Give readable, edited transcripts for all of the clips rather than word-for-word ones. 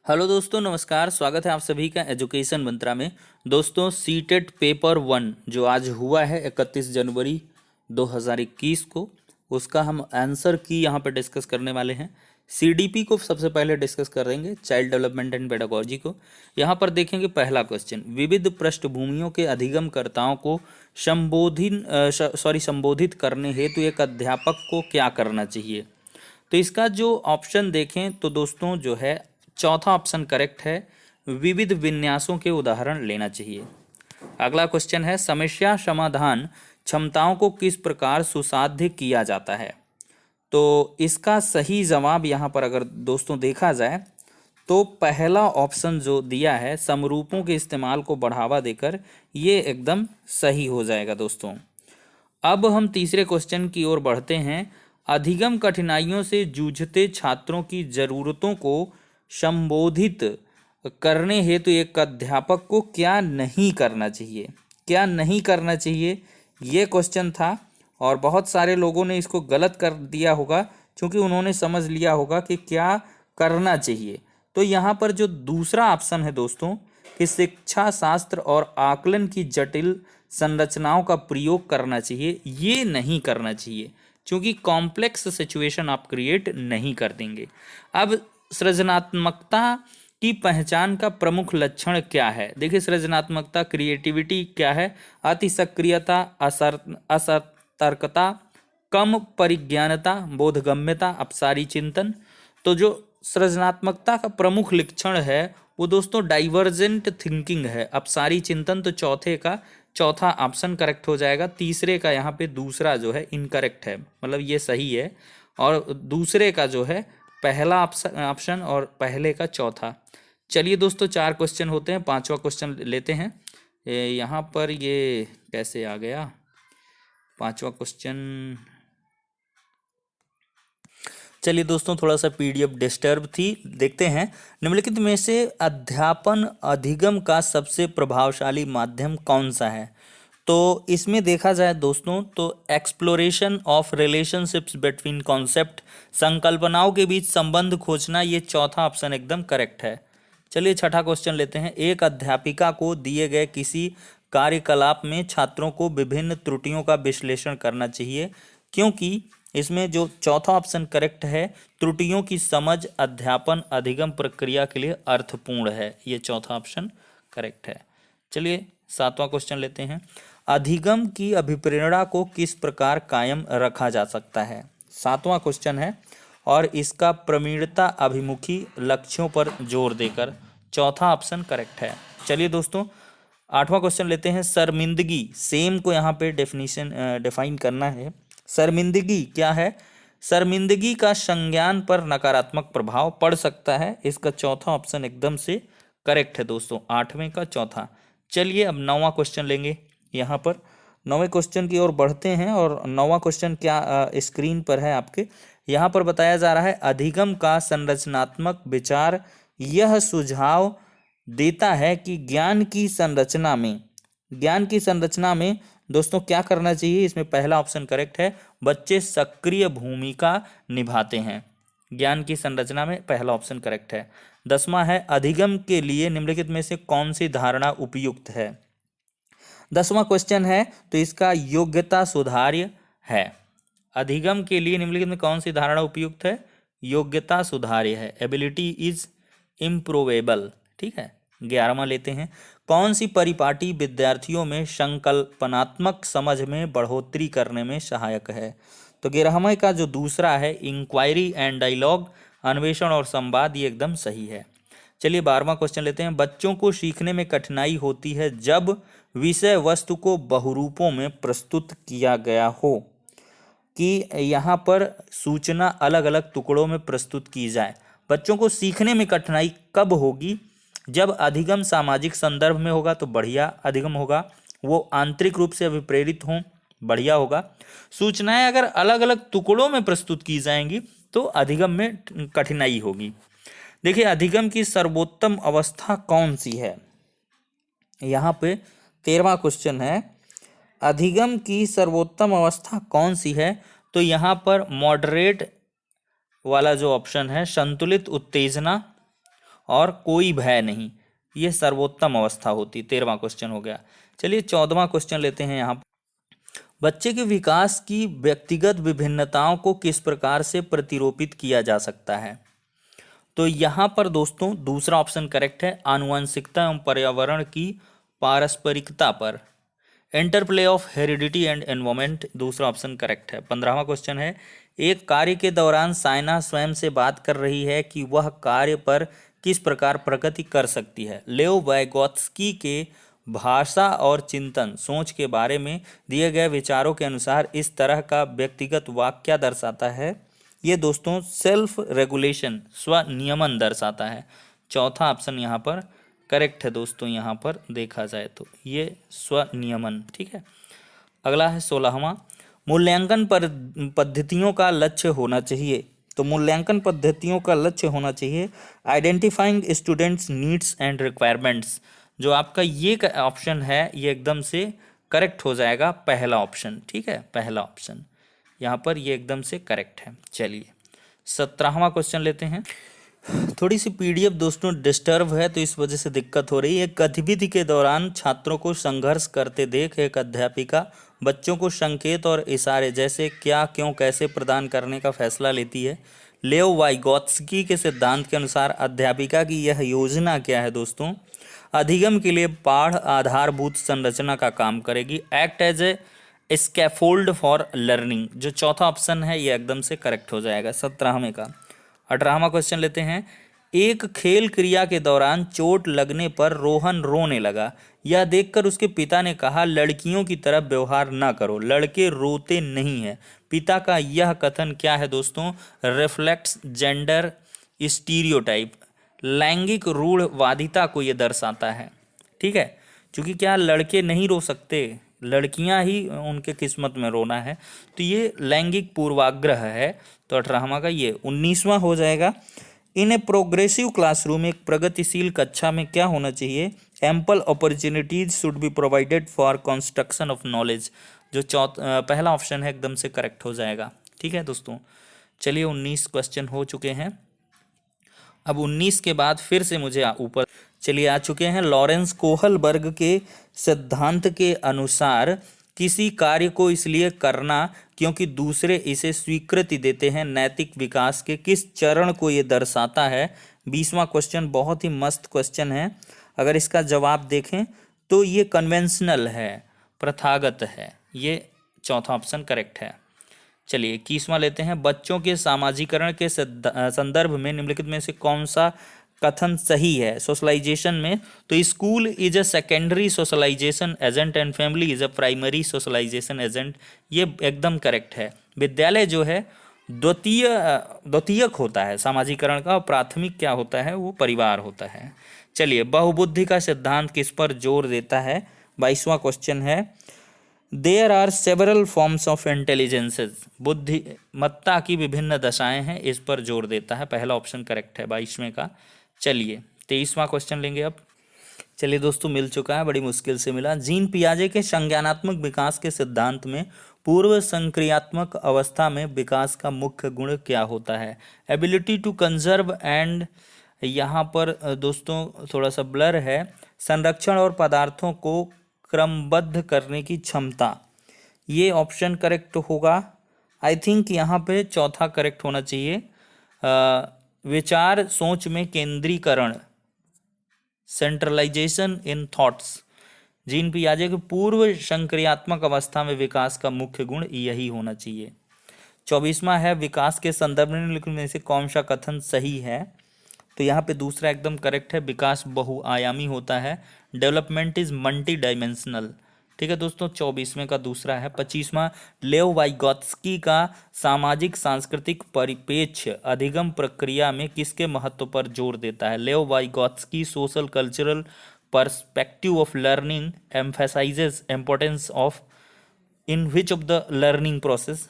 Hello दोस्तों, नमस्कार। स्वागत है आप सभी का एजुकेशन मंत्रा में। दोस्तों, सीटेट पेपर 1 जो आज हुआ है 31 जनवरी 2021 को, उसका हम आंसर की यहाँ पे डिस्कस करने वाले हैं। सीडीपी को सबसे पहले डिस्कस करेंगे, चाइल्ड डेवलपमेंट एंड पेडागोजी को। यहाँ पर देखेंगे पहला क्वेश्चन, विविध पृष्ठभूमियों के अधिगमकर्ताओं को संबोधित करने हेतु एक अध्यापक को क्या करना चाहिए। तो इसका जो ऑप्शन देखें तो दोस्तों जो है चौथा ऑप्शन करेक्ट है, विविध विन्यासों के उदाहरण लेना चाहिए। अगला क्वेश्चन है, समस्या समाधान क्षमताओं को किस प्रकार सुसाध्य किया जाता है। तो इसका सही जवाब यहाँ पर अगर दोस्तों देखा जाए तो पहला ऑप्शन जो दिया है, समरूपों के इस्तेमाल को बढ़ावा देकर, ये एकदम सही हो जाएगा दोस्तों। अब हम तीसरे क्वेश्चन की ओर बढ़ते हैं। अधिगम कठिनाइयों से जूझते छात्रों की जरूरतों को संबोधित करने हेतु एक अध्यापक को क्या नहीं करना चाहिए। क्या नहीं करना चाहिए, ये क्वेश्चन था और बहुत सारे लोगों ने इसको गलत कर दिया होगा क्योंकि उन्होंने समझ लिया होगा कि क्या करना चाहिए। तो यहाँ पर जो दूसरा ऑप्शन है दोस्तों कि शिक्षा शास्त्र और आकलन की जटिल संरचनाओं का प्रयोग करना चाहिए, ये नहीं करना चाहिए क्योंकि कॉम्प्लेक्स सिचुएशन आप क्रिएट नहीं कर देंगे। अब सृजनात्मकता की पहचान का प्रमुख लक्षण क्या है। देखिए, सृजनात्मकता क्रिएटिविटी क्या है, अति सक्रियता, असतर्कता, कम परिज्ञानता, बोधगम्यता, अपसारी चिंतन। तो जो सृजनात्मकता का प्रमुख लक्षण है वो दोस्तों डाइवर्जेंट थिंकिंग है, अपसारी चिंतन। तो चौथा ऑप्शन करेक्ट हो जाएगा। तीसरे का यहाँ पे दूसरा जो है इनकरेक्ट है, मतलब ये सही है और दूसरे का जो है पहला ऑप्शन और पहले का चौथा। चलिए दोस्तों, 4 क्वेश्चन होते हैं, 5वां क्वेश्चन लेते हैं। यहाँ पर ये कैसे आ गया 5वां क्वेश्चन। चलिए दोस्तों, थोड़ा सा पीडीएफ डिस्टर्ब थी, देखते हैं। निम्नलिखित में से अध्यापन अधिगम का सबसे प्रभावशाली माध्यम कौन सा है। तो इसमें देखा जाए दोस्तों तो exploration of relationships between concept, संकल्पनाओं के बीच संबंध खोजना, ये चौथा ऑप्शन एकदम करेक्ट है। चलिए छठा क्वेश्चन लेते हैं। एक अध्यापिका को दिए गए किसी कार्यकलाप में छात्रों को विभिन्न त्रुटियों का विश्लेषण करना चाहिए, क्योंकि इसमें जो चौथा ऑप्शन करेक्ट है, त्रुटियों की समझ अध्यापन अधिगम प्रक्रिया के लिए अर्थपूर्ण है, ये चौथा ऑप्शन करेक्ट है। चलिए 7वां क्वेश्चन लेते हैं। अधिगम की अभिप्रेरणा को किस प्रकार कायम रखा जा सकता है। 7वां क्वेश्चन है और इसका प्रवीणता अभिमुखी लक्ष्यों पर जोर देकर, चौथा ऑप्शन करेक्ट है। चलिए दोस्तों 8वां क्वेश्चन लेते हैं। शर्मिंदगी, सेम को यहाँ पे डिफाइन करना है। शर्मिंदगी क्या है। शर्मिंदगी का संज्ञान पर नकारात्मक प्रभाव पड़ सकता है, इसका चौथा ऑप्शन एकदम से करेक्ट है दोस्तों, 8वें का चौथा। चलिए अब 9वां क्वेश्चन लेंगे। यहाँ पर 9वें क्वेश्चन की ओर बढ़ते हैं और 9वां क्वेश्चन क्या स्क्रीन पर है आपके। यहाँ पर बताया जा रहा है, अधिगम का संरचनात्मक विचार यह सुझाव देता है कि ज्ञान की संरचना में दोस्तों क्या करना चाहिए। इसमें पहला ऑप्शन करेक्ट है, बच्चे सक्रिय भूमिका निभाते हैं। ज्ञान की संरचना में पहला ऑप्शन करेक्ट है। 10वां है, अधिगम के लिए निम्नलिखित में से कौन सी धारणा उपयुक्त है। 10वां क्वेश्चन है तो इसका योग्यता सुधार्य है। अधिगम के लिए निम्नलिखित में कौन सी धारणा उपयुक्त है, योग्यता सुधार्य है, एबिलिटी इज इम्प्रूवेबल। ठीक है। 11वां लेते हैं। कौन सी परिपाटी विद्यार्थियों में संकल्पनात्मक समझ में बढ़ोतरी करने में सहायक है। तो 11वें का जो दूसरा है, इंक्वायरी एंड डायलॉग, अन्वेषण और संवाद, ये एकदम सही है। चलिए 12वां क्वेश्चन लेते हैं। बच्चों को सीखने में कठिनाई होती है जब विषय वस्तु को बहुरूपों में प्रस्तुत किया गया हो, कि यहाँ पर सूचना अलग अलग टुकड़ों में प्रस्तुत की जाए। बच्चों को सीखने में कठिनाई कब होगी, जब अधिगम सामाजिक संदर्भ में होगा तो बढ़िया अधिगम होगा, वो आंतरिक रूप से अभिप्रेरित हों, बढ़िया होगा। सूचनाएं अगर अलग अलग टुकड़ों में प्रस्तुत की जाएंगी तो अधिगम में कठिनाई होगी। देखिए, अधिगम की सर्वोत्तम अवस्था कौन सी है। यहाँ पे 13वां क्वेश्चन है, अधिगम की सर्वोत्तम अवस्था कौन सी है। तो यहाँ पर मॉडरेट वाला जो ऑप्शन है, संतुलित उत्तेजना और कोई भय नहीं, ये सर्वोत्तम अवस्था होती। 13वां क्वेश्चन हो गया। चलिए 14वां क्वेश्चन लेते हैं यहाँ। बच्चे के विकास की व्यक्तिगत विभिन्नताओं को किस प्रकार से प्रतिरूपित किया जा सकता है? तो यहाँ पर दोस्तों दूसरा ऑप्शन करेक्ट है, आनुवंशिकता एवं पर्यावरण की पारस्परिकता पर। Interplay of heredity and environment, दूसरा ऑप्शन करेक्ट है। 15वां क्वेश्चन है, एक कार्य के दौरान साइना स्वयं से बात कर रही है कि वह कार्य पर किस प्रकार प्रगति कर सकती है? लेओ वाइगोत्स्की के भाषा और चिंतन सोच के बारे में दिए गए विचारों के अनुसार इस तरह का व्यक्तिगत वाक्य क्या दर्शाता है? ये दोस्तों सेल्फ रेगुलेशन, स्वनियमन दर्शाता है। चौथा ऑप्शन यहाँ पर करेक्ट है दोस्तों, यहाँ पर देखा जाए तो ये स्वनियमन, ठीक है। अगला है 16वां, मूल्यांकन पर पद्धतियों का लक्ष्य होना चाहिए। तो मूल्यांकन पद्धतियों का लक्ष्य होना चाहिए identifying students needs and requirements. जो आपका ये ऑप्शन है ये एकदम से करेक्ट हो जाएगा, पहला ऑप्शन, ठीक है, पहला ऑप्शन यहाँ पर ये एकदम से करेक्ट है। चलिए 17वां क्वेश्चन लेते हैं। थोड़ी सी पीडीएफ दोस्तों डिस्टर्ब है तो इस वजह से दिक्कत हो रही है। गतिविधि के दौरान छात्रों को संघर्ष करते देख एक अध्यापिका बच्चों को संकेत और इशारे जैसे क्या, क्यों, कैसे प्रदान करने का फैसला लेती है। लेओ वाइगोत्स्की के सिद्धांत के अनुसार अध्यापिका की यह योजना क्या है दोस्तों? अधिगम के लिए पाठ आधारभूत संरचना का काम करेगी, act as a scaffold for learning. जो चौथा ऑप्शन है ये एकदम से करेक्ट हो जाएगा 17वें का। 18वां क्वेश्चन लेते हैं, एक खेल क्रिया के दौरान चोट लगने पर रोहन रोने लगा। यह देखकर उसके पिता ने कहा लड़कियों की तरह व्यवहार न करो, लड़के रोते नहीं हैं। पिता का यह कथन क्या है दोस्तों? रिफ्लेक्ट्स जेंडर स्टीरियोटाइप, लैंगिक रूढ़वादिता को यह दर्शाता है, ठीक है। क्योंकि क्या लड़के नहीं रो सकते, लड़कियां ही उनके किस्मत में रोना है, तो ये लैंगिक पूर्वाग्रह है। तो 18वां का ये। 19वां हो जाएगा, इन ए प्रोग्रेसिव क्लासरूम, एक प्रगतिशील कक्षा में क्या होना चाहिए? Ample opportunities should be provided for construction of knowledge. जो पहला ऑप्शन है एकदम से करेक्ट हो जाएगा, ठीक है दोस्तों। चलिए 19 क्वेश्चन हो चुके हैं। अब 19 के बाद फिर से मुझे ऊपर चलिए आ चुके हैं। लॉरेंस कोहलबर्ग के सिद्धांत के अनुसार किसी कार्य को इसलिए करना क्योंकि दूसरे इसे स्वीकृति देते हैं नैतिक विकास के किस चरण को ये दर्शाता है? 20वां क्वेश्चन बहुत ही मस्त क्वेश्चन है। अगर इसका जवाब देखें तो ये कन्वेंशनल है, प्रथागत है। ये चौथा ऑप्शन करेक्ट है। चलिए 21वां लेते हैं, बच्चों के सामाजिकरण के संदर्भ में निम्नलिखित में से कौन सा कथन सही है? सोशलाइजेशन में तो school is a secondary socialisation agent and family is a primary socialisation agent, ये एकदम करेक्ट है। विद्यालय जो है द्वितीयक होता है सामाजिकरण का, और प्राथमिक क्या होता है? वो परिवार होता है। चलिए बहुबुद्धि का सिद्धांत किस पर जोर देता है? 22वां क्वेश्चन है, there are several forms of intelligences, बुद्धिमत्ता की विभिन्न दशाएं हैं, इस पर जोर देता है। पहला ऑप्शन करेक्ट है 22वें का। चलिए 23वां क्वेश्चन लेंगे अब। चलिए दोस्तों मिल चुका है, बड़ी मुश्किल से मिला। जीन पियाजे के संज्ञानात्मक विकास के सिद्धांत में पूर्व संक्रियात्मक अवस्था में विकास का मुख्य गुण क्या होता है? एबिलिटी टू कंजर्व एंड, यहाँ पर दोस्तों थोड़ा सा ब्लर है, संरक्षण और पदार्थों को क्रमबद्ध करने की क्षमता। ये ऑप्शन करेक्ट होगा। आई थिंक यहाँ पे चौथा करेक्ट होना चाहिए, विचार सोच में केंद्रीकरण, सेंट्रलाइजेशन इन थॉट्स। जीन पियाजे के पूर्व संक्रियात्मक अवस्था में विकास का मुख्य गुण यही होना चाहिए। 24वां है, विकास के संदर्भ में निम्नलिखित में से कौन सा कथन सही है? तो यहाँ पे दूसरा एकदम करेक्ट है, विकास बहुआयामी होता है, डेवलपमेंट इज मल्टी डायमेंशनल, ठीक है दोस्तों। 24वें का दूसरा है। 25वां, लेव वाइगोत्स्की का सामाजिक सांस्कृतिक परिप्रेक्ष्य अधिगम प्रक्रिया में किसके महत्व पर जोर देता है? Lev Vygotsky social cultural perspective of learning emphasizes importance of in which of the learning process?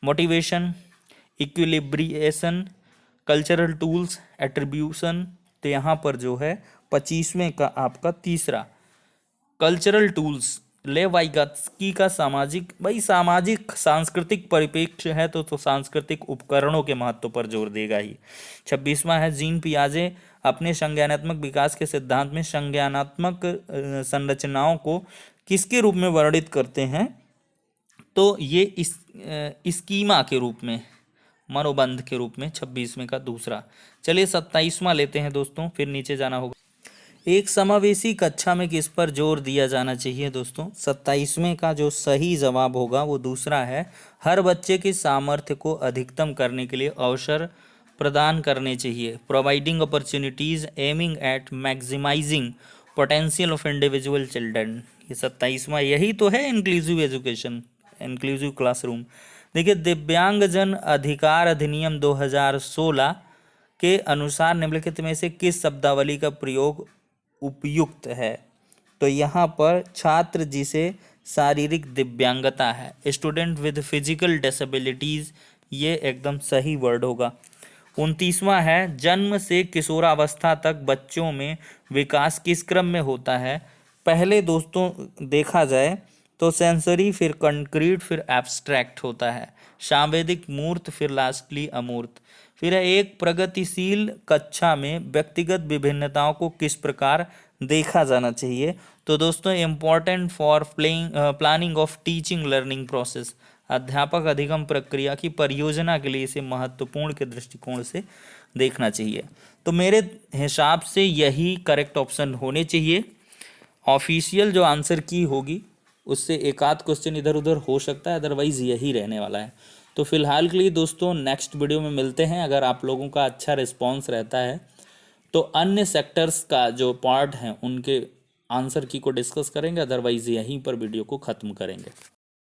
Motivation, equilibration, cultural tools, attribution. तो यहाँ पर जो है 25वें का आपका तीसरा, कल्चरल टूल्स लेवाइगात्स्की का सामाजिक, भाई सामाजिक सांस्कृतिक परिप्रेक्ष्य है तो सांस्कृतिक उपकरणों के महत्व पर जोर देगा ही। 26वां है जीन पियाजे अपने संज्ञानात्मक विकास के सिद्धांत में संज्ञानात्मक संरचनाओं को किसके रूप में वर्णित करते हैं, तो ये इस स्कीमा के रूप में, मनोबंध के रूप में। 26वें का दूसरा। चलिए 27वां लेते हैं दोस्तों, फिर नीचे जाना होगा। एक समावेशी कक्षा में किस पर जोर दिया जाना चाहिए दोस्तों? 27वें का जो सही जवाब होगा वो दूसरा है, हर बच्चे की सामर्थ्य को अधिकतम करने के लिए अवसर प्रदान करने चाहिए। Providing opportunities aiming at maximising potential of individual children, ये 27वां यही तो है इंक्लूसिव एजुकेशन, इंक्लूसिव क्लासरूम। देखिए दिव्यांगजन अधिकार अधिनियम 2016 के अनुसार निम्नलिखित में से किस शब्दावली का प्रयोग उपयुक्त है? तो यहाँ पर छात्र जिसे शारीरिक दिव्यांगता है, स्टूडेंट विद फिजिकल डिसेबिलिटीज, ये एकदम सही वर्ड होगा। 29वां है जन्म से किशोरावस्था तक बच्चों में विकास किस क्रम में होता है? पहले दोस्तों देखा जाए तो सेंसरी, फिर कंक्रीट, फिर एब्स्ट्रैक्ट होता है, सांवेदिक मूर्त, फिर लास्टली अमूर्त। फिर है एक प्रगतिशील कक्षा में व्यक्तिगत विभिन्नताओं को किस प्रकार देखा जाना चाहिए? तो दोस्तों important for planning of teaching learning process, अध्यापक अधिगम प्रक्रिया की परियोजना के लिए इसे महत्वपूर्ण के दृष्टिकोण से देखना चाहिए। तो मेरे हिसाब से यही करेक्ट ऑप्शन होने चाहिए। ऑफिशियल जो आंसर की होगी उससे एक आध क्वेश्चन इधर उधर हो सकता है, अदरवाइज यही रहने वाला है। तो फिलहाल के लिए दोस्तों नेक्स्ट वीडियो में मिलते हैं। अगर आप लोगों का अच्छा रिस्पांस रहता है तो अन्य सेक्टर्स का जो पार्ट हैं उनके आंसर की को डिस्कस करेंगे, अदरवाइज यहीं पर वीडियो को ख़त्म करेंगे।